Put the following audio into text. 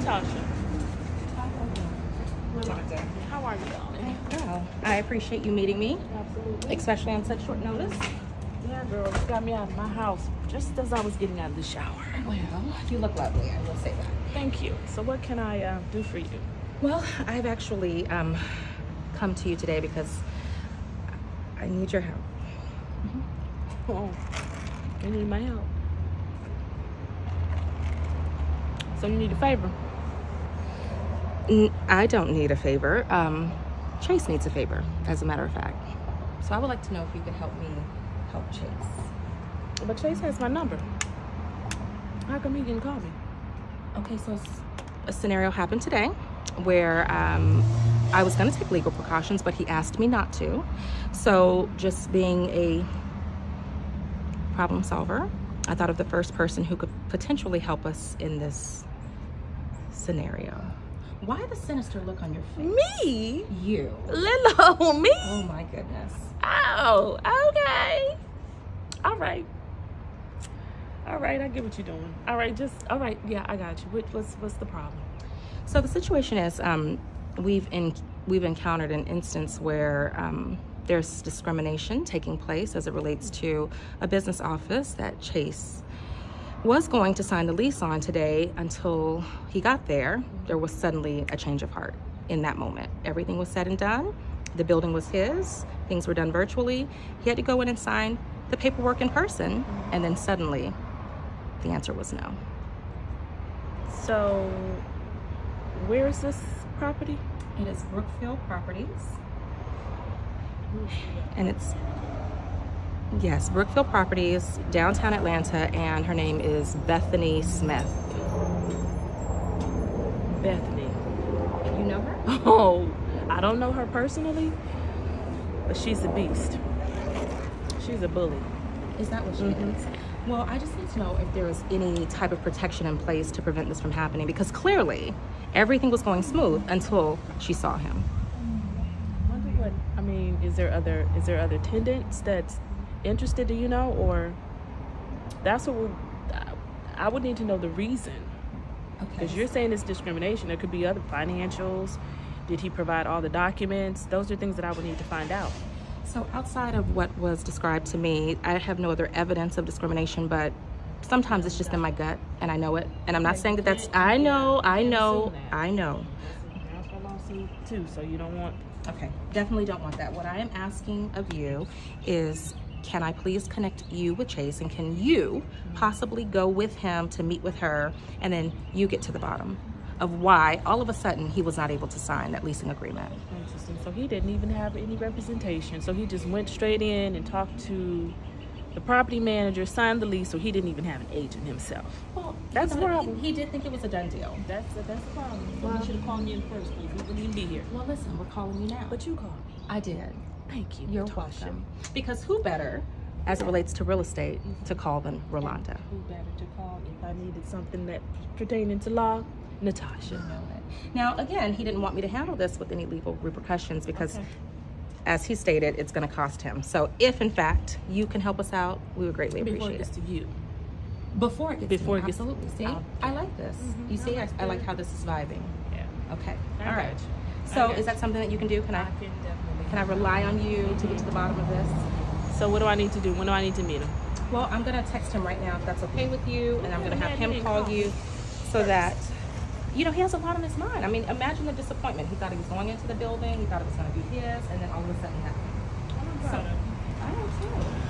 Natasha. Rolonda. How are you, darling? Well, I appreciate you meeting me, Absolutely. especially on such short notice. Yeah, girl, you got me out of my house just as I was getting out of the shower. Well, you look lovely, I will say that. Thank you. So what can I do for you? Well, I've actually come to you today because I need your help. Oh, you need my help. So you need a favor? I don't need a favor. Chase needs a favor, as a matter of fact. So I would like to know if you could help me help Chase. But Chase has my number. How come he didn't call me? Okay, so a scenario happened today where I was going to take legal precautions, but he asked me not to. So just being a problem solver, I thought of the first person who could potentially help us in this scenario. Why the sinister look on your face? Me? You. Lilo, me? Oh my goodness. Oh, okay. All right. All right, I get what you're doing. All right, yeah, I got you. What's the problem? So the situation is, we've encountered an instance where there's discrimination taking place as it relates to a business office that Chase was going to sign the lease on today. Until he got there, there was suddenly a change of heart in that moment. Everything was said and done. The building was his. Things were done virtually. He had to go in and sign the paperwork in person, and then suddenly the answer was no. So, where is this property? It is Brookfield Properties. And it's, yes, Brookfield Properties, downtown Atlanta, and her name is Bethany Smith. Bethany. You know her? Oh, I don't know her personally, but she's a beast. She's a bully. Is that what she is? Well, I just need to know if there is any type of protection in place to prevent this from happening, because clearly everything was going smooth until she saw him. I wonder what, I mean, is there other tenants that's interested, do you know, or that's what I would need to know the reason. Okay. Because you're saying it's discrimination. There could be other financials. Did he provide all the documents? Those are things that I would need to find out. So outside of what was described to me, I have no other evidence of discrimination, but sometimes it's just in my gut and I know it. And I'm not saying that that's, I know. That's a lawsuit too, so you don't want. Okay, definitely don't want that. What I am asking of you is, can I please connect you with Chase, and can you possibly go with him to meet with her, and then you get to the bottom of why all of a sudden he was not able to sign that leasing agreement. Interesting. So he didn't even have any representation. So he just went straight in and talked to the property manager, signed the lease, so he didn't even have an agent himself. Well, that's the problem. He did think it was a done deal. That's the problem. So he should have called me in first place. We wouldn't even be here. Well, listen, we're calling you now. But you called me. I did. Thank you. You're Natasha. welcome. Because who better, as it relates to real estate, to call than Rolonda? Who better to call if I needed something that pertaining to law? Natasha. You know it. Now, again, he didn't want me to handle this with any legal repercussions because, as he stated, it's going to cost him. So if, in fact, you can help us out, we would greatly appreciate Before it gets it. to you. Before it gets to me, gets absolutely. See, I like this. You see, I like how this is vibing. Yeah. Okay. I All right. got you. So got is that something that you can do? Can I definitely. rely on you to get to the bottom of this? So what do I need to do? When do I need to meet him? Well, I'm going to text him right now if that's okay with you, and I'm going to have him call you so that, you know, he has a lot on his mind. I mean, imagine the disappointment. He thought he was going into the building, he thought it was going to be his, and then all of a sudden it happened. I'm proud of him. I am too.